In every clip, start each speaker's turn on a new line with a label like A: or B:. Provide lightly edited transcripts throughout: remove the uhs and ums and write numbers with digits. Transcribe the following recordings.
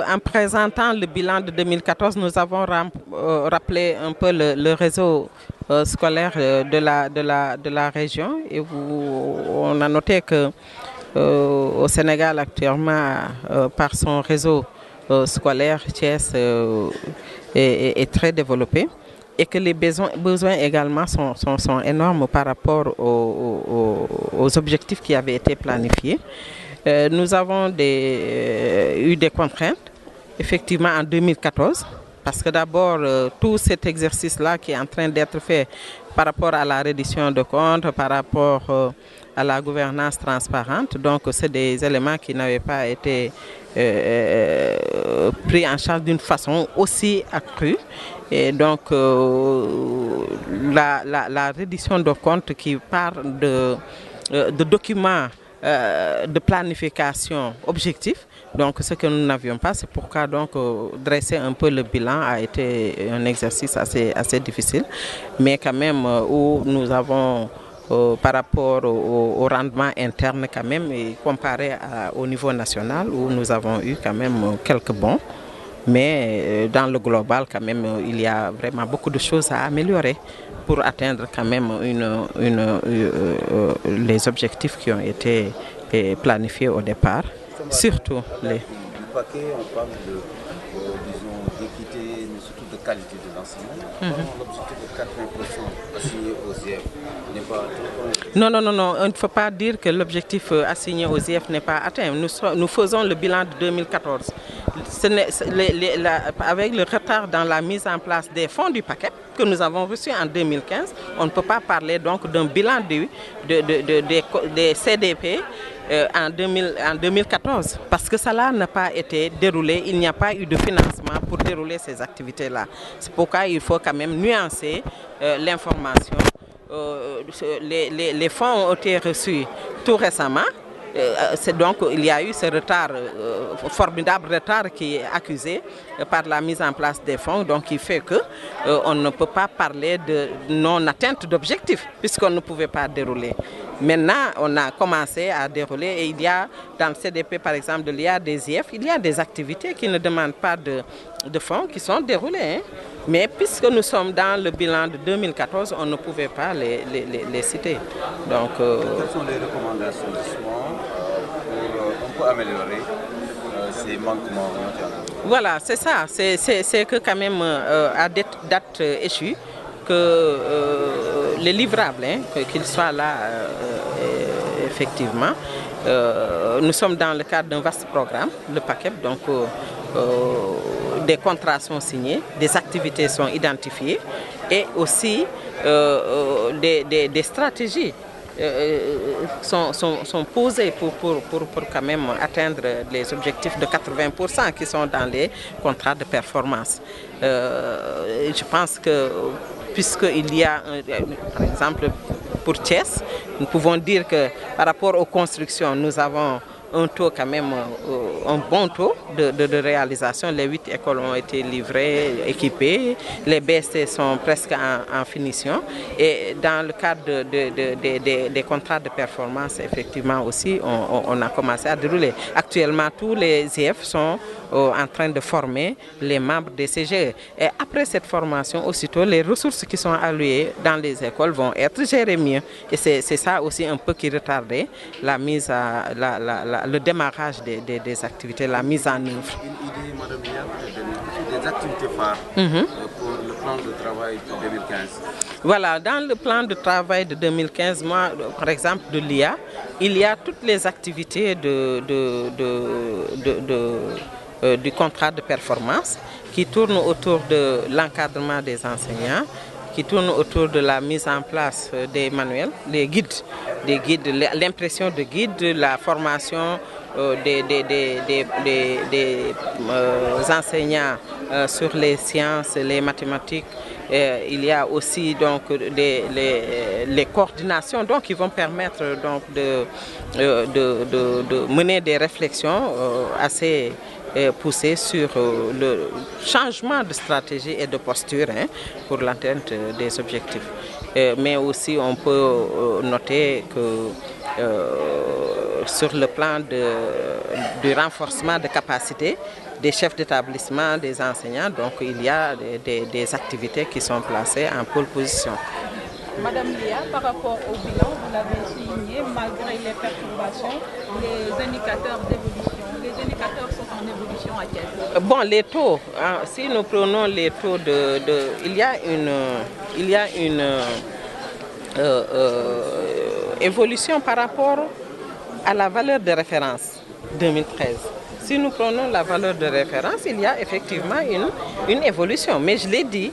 A: En présentant le bilan de 2014, nous avons rappelé un peu le réseau scolaire de la région et on a noté que au Sénégal actuellement, par son réseau scolaire, Thiès est très développé et que les besoins également sont énormes par rapport aux objectifs qui avaient été planifiés. Nous avons eu des contraintes, effectivement, en 2014, parce que d'abord, tout cet exercice-là qui est en train d'être fait par rapport à la reddition de comptes, par rapport à la gouvernance transparente, donc c'est des éléments qui n'avaient pas été pris en charge d'une façon aussi accrue. Et donc, la reddition de comptes qui part de documents de planification objectif, donc ce que nous n'avions pas, c'est pourquoi donc dresser un peu le bilan a été un exercice assez difficile, mais quand même où nous avons par rapport au rendement interne quand même et comparé au niveau national où nous avons eu quand même quelques bons. Mais dans le global, quand même, il y a vraiment beaucoup de choses à améliorer pour atteindre quand même les objectifs qui ont été planifiés au départ. Surtout les...
B: Du paquet, on parle disons, d'équité, mais surtout de qualité de l'enseignement. L'objectif de 80% assigné aux IEF n'est pas atteint.
A: Non, il ne faut pas dire que l'objectif assigné aux IEF n'est pas atteint. Nous faisons le bilan de 2014. Avec le retard dans la mise en place des fonds du paquet que nous avons reçus en 2015, on ne peut pas parler donc d'un bilan des CDP en 2014 parce que cela n'a pas été déroulé, il n'y a pas eu de financement pour dérouler ces activités-là. C'est pourquoi il faut quand même nuancer l'information. Les fonds ont été reçus tout récemment. C'est donc il y a eu ce retard, formidable retard qui est accusé par la mise en place des fonds, donc qui fait que on ne peut pas parler de non-atteinte d'objectifs puisqu'on ne pouvait pas dérouler. Maintenant, on a commencé à dérouler et il y a dans le CDP par exemple de l'IA des IF, il y a des activités qui ne demandent pas de fonds qui sont déroulées. Hein. Mais puisque nous sommes dans le bilan de 2014, on ne pouvait pas les citer. Donc,
B: quelles sont les recommandations justement pour améliorer ces manquements?
A: Voilà, c'est ça. C'est que quand même, à date échue, que les livrables, hein, qu'ils soient là, effectivement, nous sommes dans le cadre d'un vaste programme, le PACEP, donc des contrats sont signés, des activités sont identifiées et aussi des stratégies sont posées pour quand même atteindre les objectifs de 80% qui sont dans les contrats de performance. Je pense que puisqu'il y a, par exemple, pour Thiès, nous pouvons dire que par rapport aux constructions, nous avons un taux quand même, un bon taux de réalisation. Les 8 écoles ont été livrées, équipées. Les BST sont presque en finition. Et dans le cadre des contrats de performance, effectivement aussi, on a commencé à dérouler. Actuellement, tous les IF sont en train de former les membres des CGE. Et après cette formation, aussitôt, les ressources qui sont allouées dans les écoles vont être gérées mieux. Et c'est ça aussi un peu qui retardait la mise le démarrage des activités, la mise en œuvre.
B: Une idée, Madame Nia, des activités phares pour le plan de travail de 2015.
A: Voilà, dans le plan de travail de 2015, moi, par exemple, de l'IA, il y a toutes les activités du contrat de performance qui tournent autour de l'encadrement des enseignants, qui tournent autour de la mise en place des manuels, des guides, l'impression de guides, la formation des enseignants sur les sciences, les mathématiques. Il y a aussi donc les coordinations donc, qui vont permettre donc, de mener des réflexions assez poussées sur le changement de stratégie et de posture pour l'atteinte des objectifs. Mais aussi on peut noter que sur le plan du renforcement de capacité des chefs d'établissement, des enseignants. Donc il y a des activités qui sont placées en pole position.
C: Madame Lia, par rapport au bilan, vous l'avez souligné, malgré les perturbations, les indicateurs d'évolution, les indicateurs sont en évolution à quel?
A: Bon, les taux, hein, si nous prenons les taux il y a une évolution par rapport à la valeur de référence 2013. Si nous prenons la valeur de référence, il y a effectivement une évolution. Mais je l'ai dit,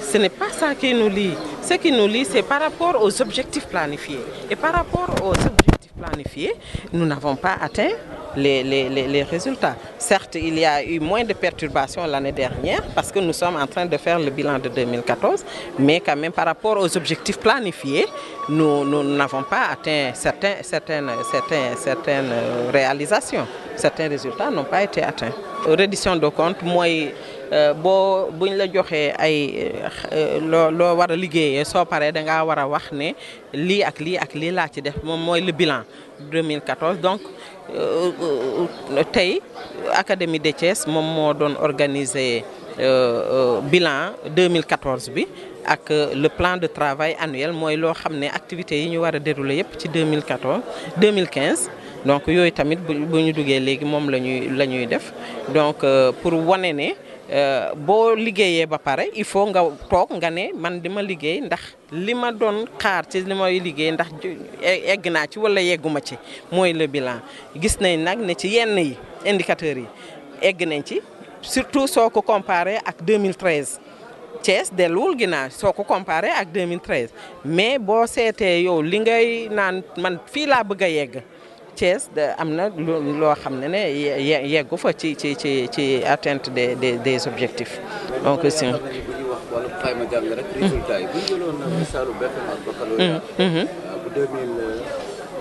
A: ce n'est pas ça qui nous lie. Ce qui nous lie, c'est par rapport aux objectifs planifiés. Et par rapport aux objectifs planifiés, nous n'avons pas atteint les résultats. Certes, il y a eu moins de perturbations l'année dernière parce que nous sommes en train de faire le bilan de 2014, mais quand même par rapport aux objectifs planifiés, nous n'avons pas atteint certaines réalisations. Certains résultats n'ont pas été atteints. Reddition de compte, moi, boo buñ la joxee ay loo war a liggéeyee soo paree da ngaa war a wax ne lii ak lii laa ci def moom mooy le bilan 2014. Donc tey Académie de Thiès moom moo doon organiser bilan 2014 bi ak le plan de travail annuel mooy loo xam ne activités yi ñu war a dérouler yépp ci 2015. Donc yooyu tamit bu ñu duggee léegi moom la ñuy def donc pour wane ne boo liggéeyee ba pare il faut nga toog nga ne man dima liggéey ndax li ma doon xaar ci li may liggéey ndax egg naa ci wala yegguma ci mooy le bilan. Gis nañ nag ne ci yenn yi indicateurs yi egg nañ ci surtout soo ko comparé ak 2013. Thiès delluwul ginnaaw soo ko comparé ak 2013 mais boo seetee yow li ngay naan man fii laa bëgg a yegg. Thiès am na loo xam ne yeggu fa ci atteinte des objectifs. Donc si
B: bu ñuy wax wala xayma jàng rek résultat yi bu ñu jëloon misaalu BFEM ak baccalauréat bu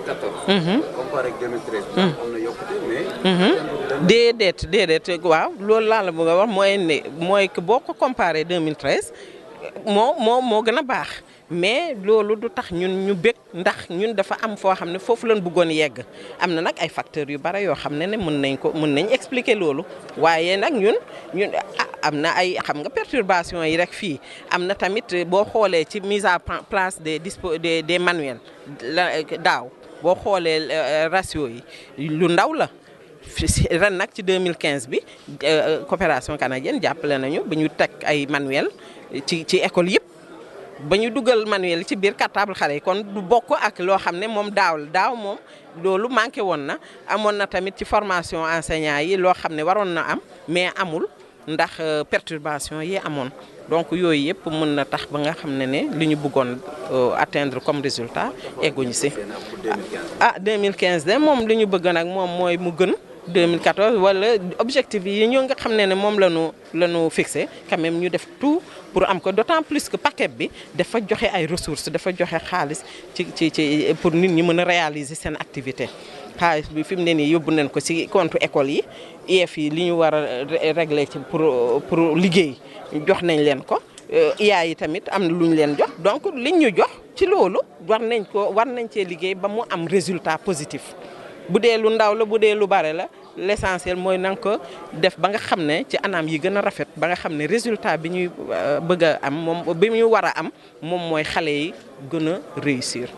B: 2014 comparé ak 2013 am na yokkute mais
A: déedéet waaw loolu laa la bëgg a wax mooy que boo ko comparé 2013 moo gën a baax. Mais loolu du tax ñun ñu bëgg ndax ñun dafa am foo xam ne foofu lañ bëggoon yegg am na nag ay facteurs yu bare yoo xam ne mën nañ expliquer loolu waaye nag ñun am na ay xam nga perturbation yi rek fii am na tamit boo xoolee ci mise à place des manuels daaw boo xoolee ratio yi lu ndaw la ren nag ci 2015 bi coopération canadienne jàppale nañu ba ñu teg ay manuel ci école yëpp. ba ñu dugal manuel ci biir cartable xale yi kon du bokk ak loo xam ne moom daaw moom loolu manqué woon na amoon na tamit ci formation enseignant yi loo xam ne waroon na am mais amul ndax perturbation yi amoon donc yooyu yëpp mën na tax ba nga xam ne li ñu bëggoon atteindre comme résultat egguñu si. 2015 de moom li ñu bëgg nag moom mooy mu gën 2014 wala objectif yi ñu nga xam ne moom la ñu fixé quand même ñu def tout pour am ko d'autant plus que paquet bi dafa joxe ay ressources dafa joxe xaalis ci pour nit ñi mën a réaliser seen activité xaalis bi fi mu ne nii yóbbu nañ ko ci compte école yi IEF yi li ñu war a régler ci pour liggéey jox nañ leen ko IA yi tamit am na lu ñu leen jox donc liñ ñu jox ci loolu war nañ cee liggéey ba mu am résultat positif. bu dee lu ndaw la bu dee lu bare la l'essentiel mooy na nga ko def ba nga xam ne ci anam yi gën a rafet ba nga xam ne résultat bi ñuy bëgg a am moom bi ñu war a am moom mooy xale yi gën a réussir.